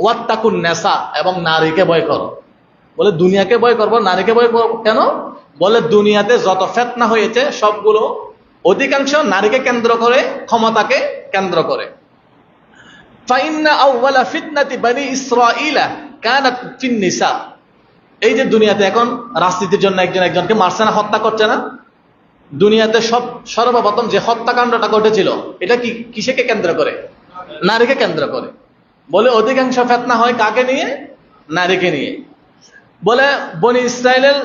ওয়াত্তাকুন নেসা, এবং নারীকে ভয় করো। বলে দুনিয়াকে ভয় করবো, নারীকে ভয় করবো কেন? বলে দুনিয়াতে যত ফিতনা হয়েছে সবগুলো অধিকাংশ নারীকে কেন্দ্র করে, ক্ষমতাকে কেন্দ্র করে। ফাইন্না আউওয়ালা ফিতনাতি বনি ইসরাঈলা কানাত ফিন নিসা। এই যে দুনিয়াতে এখন রাজনীতির জন্য একজন একজনকে মারছে না, হত্যা করছে না, দুনিয়াতে সর্বপ্রথম যে হত্যাকাণ্ডটা ঘটেছিল এটা কিসেকে কেন্দ্র করে? নারীকে কেন্দ্র করে। বলে অধিকাংশ ফিতনা হয় কাকে নিয়ে? নারীকে নিয়ে। বলে বনি ইসরাইলের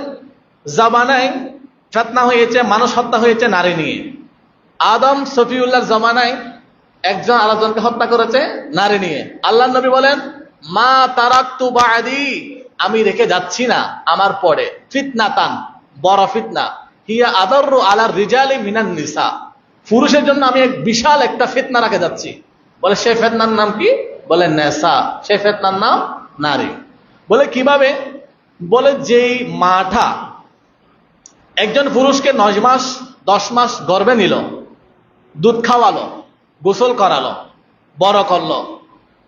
জামানায় ফিতনা হয়েছে, মানুষ হত্যা হয়েছে নারী নিয়ে। আদম সফিউল্লাহর জামানায় একজন আরেকজনকে হত্যা করেছে নারী নিয়ে। আল্লাহর নবী বলেন, মা তারাকতু বাদি, আমি রেখে যাচ্ছি না আমার পরে ফিতনাতান, বড় ফিতনা, হিয়া আদাররু আলার রিজালি মিনান নিসা, পুরুষের জন্য আমি এক বিশাল একটা ফিতনা রেখে যাচ্ছি। বলে সেই ফিতনার নাম কি? বলে নেসা, সেই ফিতনার নাম নারী। বলে কিভাবে? বলে যেই মাটা একজন পুরুষকে 9 মাস 10 মাস গর্ভে নিল, দুধ খাওয়ালো, গোসল করালো, বড় করলো,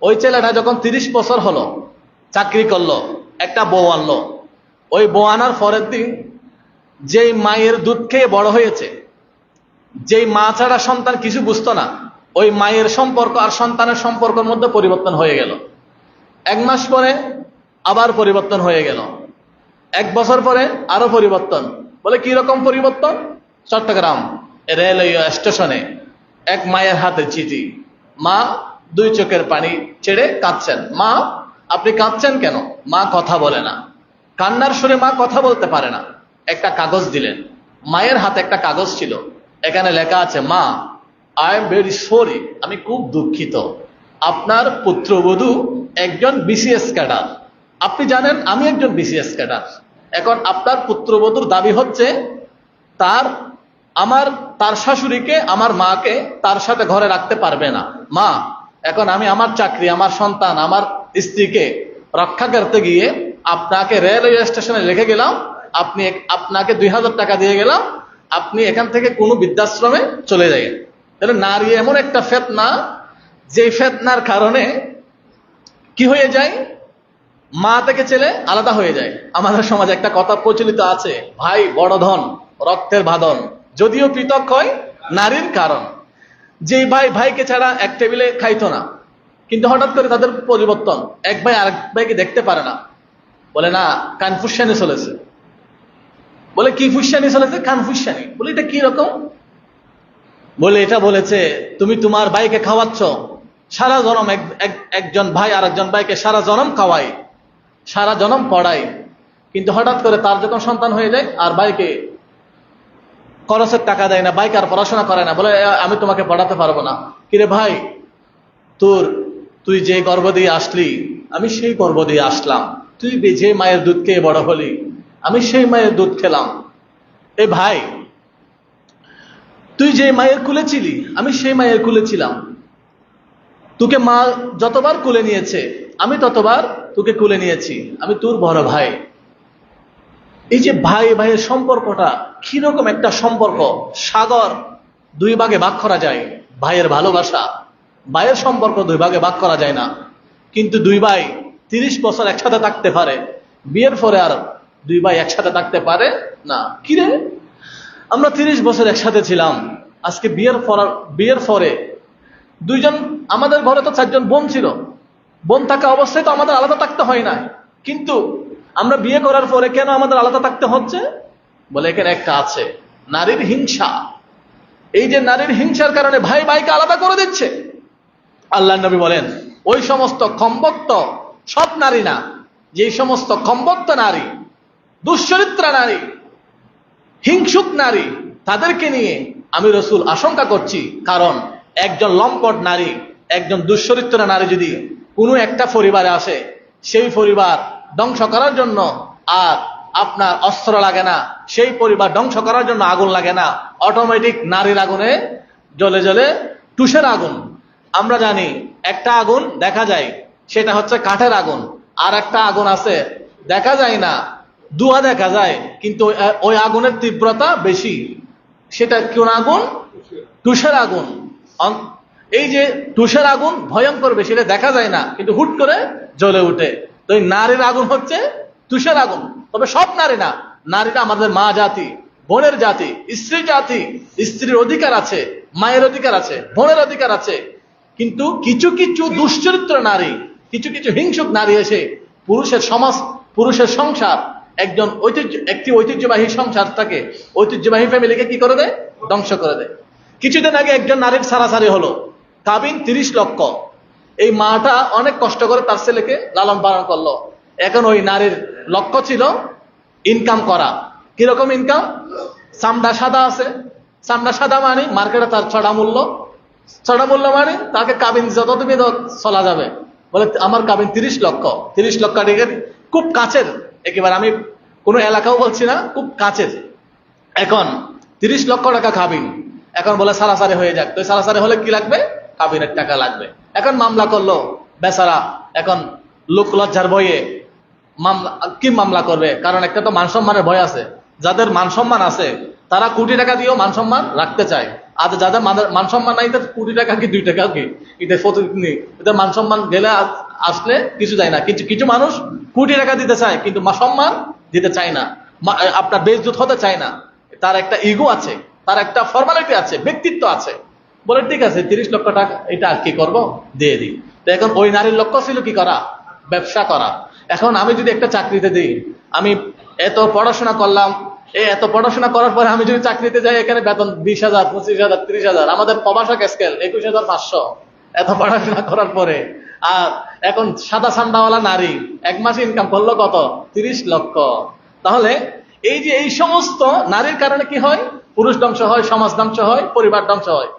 ওই ছেলেটা যখন 30 বছর হলো, চাকরি করলো, একটা বউ আনলো, ওই বউ আনার পরের দিন যেই মায়ের দুধ খেয়ে বড় হয়েছে, যেই মা ছাড়া সন্তান কিছু বুঝতো না, ওই মায়ের সম্পর্ক আর সন্তানের সম্পর্কের মধ্যে পরিবর্তন হয়ে গেল। 1 মাস পরে আবার পরিবর্তন হয়ে গেল, 1 বছর পরে আরো পরিবর্তন। বলে কি রকম পরিবর্তন? চট্টগ্রাম রেলওয়ে স্টেশনে এক মায়ের হাতে চিঠি, মা 2 চোখের পানি ছেড়ে কাঁদছেন। মা আপনি কাঁদছেন কেন? মা কথা বলে না, কান্নার সুরে মা কথা বলতে পারে না। একটা কাগজ দিলেন, মায়ের হাতে একটা কাগজ ছিল, এখানে লেখা আছে, মা আই এম ভেরি সরি, আমি খুব দুঃখিত, আপনার পুত্রবধূ একজন বিসিএস ক্যাডার। আপনি জানেন আমি একজন বিসিএস ক্যাডার। এখন আপনার পুত্রবধূর দাবি হচ্ছে তার শাশুড়িকে, আমার মাকে তার সাথে ঘরে রাখতে পারবে না। মা এখন আমি আমার চাকরি, আমার সন্তান, আমার স্ত্রীকে রক্ষা করতে গিয়ে আপনাকে রেলওয়ে স্টেশনে রেখে গেলাম, আপনাকে 2000 টাকা দিয়ে গেলাম, আপনি এখান থেকে কোনো বৃদ্ধাশ্রমে চলে যাবেন। তাহলে নারী এমন একটা ফিতনা, যে ফিতনার কারণে কি হয়ে যায়? মা থেকে ছেলে আলাদা হয়ে যায়। আমাদের সমাজে একটা কথা প্রচলিত আছে, ভাই বড় ধন রক্তের বাঁধন, যদিও পৃথক হয় নারীর কারণ। যে ভাই ভাইকে ছাড়া এক টেবিলে খাইতো না, কিন্তু হঠাৎ করে তাদের পরিবর্তন, এক ভাই আরেক ভাইকে দেখতে পারে না। বলে না, কানফুসানি চলেছে। বলে কি ফুসানি চলেছে? কানফুসানি। বলে এটা কি রকম? বলে এটা বলেছে, তুমি তোমার ভাইকে খাওয়াচ্ছ সারা জনম, একজন ভাই আরেকজন ভাইকে সারা জনম খাওয়াই, সারা জনম পড়াই, কিন্তু হঠাৎ করে তার যখন সন্তান হয়ে যায় আর ভাইকে খরচের টাকা দেয় না, ভাইকে আর পড়াশোনা করে না, বলে আমি তোমাকে পড়াতে পারবো না। কিরে ভাই, তুই যে গর্ভ দিয়ে আসলি আমি সেই গর্ভ দিয়ে আসলাম, তুই যে মায়ের দুধ খেয়ে বড় হলি আমি সেই মায়ের দুধ খেলাম। এ ভাই, তুই যে মায়ের কুলে ছিলি আমি সেই মায়ের কুলে ছিলাম, তোকে মা যতবার কুলে নিয়েছে আমি ততবার তোকে কুলে নিয়েছি, আমি তোর বড় ভাই। এই যে ভাই ভাইয়ের সম্পর্কটা কিরকম একটা সম্পর্ক, সাগর 2 ভাগে ভাগ করা যায়, ভাইয়ের ভালোবাসা, ভাইয়ের সম্পর্ক 2 ভাগে ভাগ করা যায় না। কিন্তু 2 ভাই 30 বছর একসাথে থাকতে পারে, বিয়ের পরে আর 2 ভাই একসাথে থাকতে পারে না। কিরে, আমরা 30 বছর একসাথে ছিলাম, আজকে বিয়ের পরে 2 জন, আমাদের ঘরে তো 4 জন বোন ছিল, বোন থাকা অবস্থায় তো আমাদের আলাদা থাকতে হয় না, কিন্তু আমরা বিয়ে করার পরে কেন আমাদের আলাদা থাকতে হচ্ছে? বলে এখানে একটা আছে, নারীর হিংসা। এই যে নারীর হিংসার কারণে ভাই ভাইকে আলাদা করে দিচ্ছে। আল্লাহর নবী বলেন, ওই সমস্ত খম্বক্ত সব নারী না, যে সমস্ত খম্বক্ত নারী, দুশ্চরিত্রা নারী, হিংসুক নারী, তাদেরকে নিয়ে আমি রাসূল আশঙ্কা করছি। কারণ একজন লম্পট নারী, একজন দুশ্চরিত্রা নারী যদি কোনো একটা পরিবারে আসে, সেই পরিবার ধ্বংস করার জন্য আর আপনার অস্ত্র লাগে না, সেই পরিবার ধ্বংস করার জন্য আগুন লাগে না, অটোমেটিক নারীর আগুনে জ্বলে জ্বলে টুসের আগুন। আমরা জানি একটা আগুন দেখা যায়, সেটা হচ্ছে কাঠের আগুন, আর একটা আগুন আছে দেখা যায় না, ধোঁয়া দেখা যায়, কিন্তু ওই আগুনের তীব্রতা বেশি। সেটা কোন আগুন? টুসের আগুন। এই যে তুষার আগুন ভয়ঙ্কর বেশি, এটা দেখা যায় না কিন্তু হুট করে জ্বলে উঠে। তো এই নারীর আগুন হচ্ছে তুষার আগুন। তবে সব নারী না, নারীরা আমাদের মা জাতি, বোনের জাতি, স্ত্রী জাতি। স্ত্রীর অধিকার আছে, মায়ের অধিকার আছে, বোনের অধিকার আছে। কিন্তু কিছু কিছু দুশ্চরিত্র নারী, কিছু কিছু হিংসুক নারী এসে পুরুষের সমাজ, পুরুষের সংসার, একটি ঐতিহ্যবাহী সংসারটাকে, ঐতিহ্যবাহী ফ্যামিলিকে কি করে দেয়? ধ্বংস করে দেয়। কিছুদিন আগে একজন নারীর ছাড়াছাড়ি হলো, কাবিন 30 লক্ষ। এই মাটা অনেক কষ্ট করে তার ছেলেকে লালন পালন করলো। এখন ওই নারীর লক্ষ্য ছিল ইনকাম করা। কিরকম ইনকাম? চামড়া সাদা আছে, চামড়া সাদা মানে মার্কেটে তার চড়া মূল্য, চড়া মূল্য মানে তাকে কাবিন যত তুমি চলা যাবে। বলে আমার কাবিন 30 লক্ষ। 30 লক্ষ টাকা খুব কাছের, একেবারে আমি কোনো এলাকাও বলছি না, খুব কাছের। এখন 30 লক্ষ টাকা কাবিন। এখন বলে সারাসারি হয়ে যাক। তো সারাসারি হলে কি লাগবে? কাবিনের টাকা লাগবে। এখন মামলা করলো বেচারা। এখন লোক লজ্জার ভয়ে কি মামলা করবে? কারণ একটা তো মান সম্মানের ভয় আছে। যাদের মান সম্মান আছে তারা কোটি টাকা দিয়েও মান সম্মান রাখতে চায়। আর যাদের মান সম্মান নাই, তাদের কোটি টাকা কি 2 টাকা কি এটা প্রতিদিনই এদের মান সম্মান গেলে আসলে কিছু যায় না। কিছু কিছু মানুষ কোটি টাকা দিতে চায় কিন্তু সম্মান দিতে চায় না, আপনার বেইজ্জত হতে চায় না। তার একটা ইগো আছে, তার একটা ফর্মালিটি আছে, ব্যক্তিত্ব আছে। বলে ঠিক আছে 30 লক্ষ টাকা, এটা আর কি করবো, দিয়ে দিই। তো এখন ওই নারীর লক্ষ্য ছিল কি করা? ব্যবসা করা। এখন আমি যদি একটা চাকরিতে দিই, আমি এত পড়াশোনা করলাম, এত পড়াশোনা করার পরে আমি যদি চাকরিতে যাই, এখানে বেতন 20,000, 25,000, 30,000, আমাদের প্রবাসক স্কেল 21,500। এত পড়াশোনা করার পরে আর এখন সাদা সান্ডাওয়ালা নারী 1 মাসে ইনকাম করলো কত? 30 লক্ষ। তাহলে এই যে এই সমস্ত নারীর কারণে কি হয়? পুরুষ ধ্বংস হয়, সমাজ ধ্বংস হয়, পরিবার ধ্বংস হয়।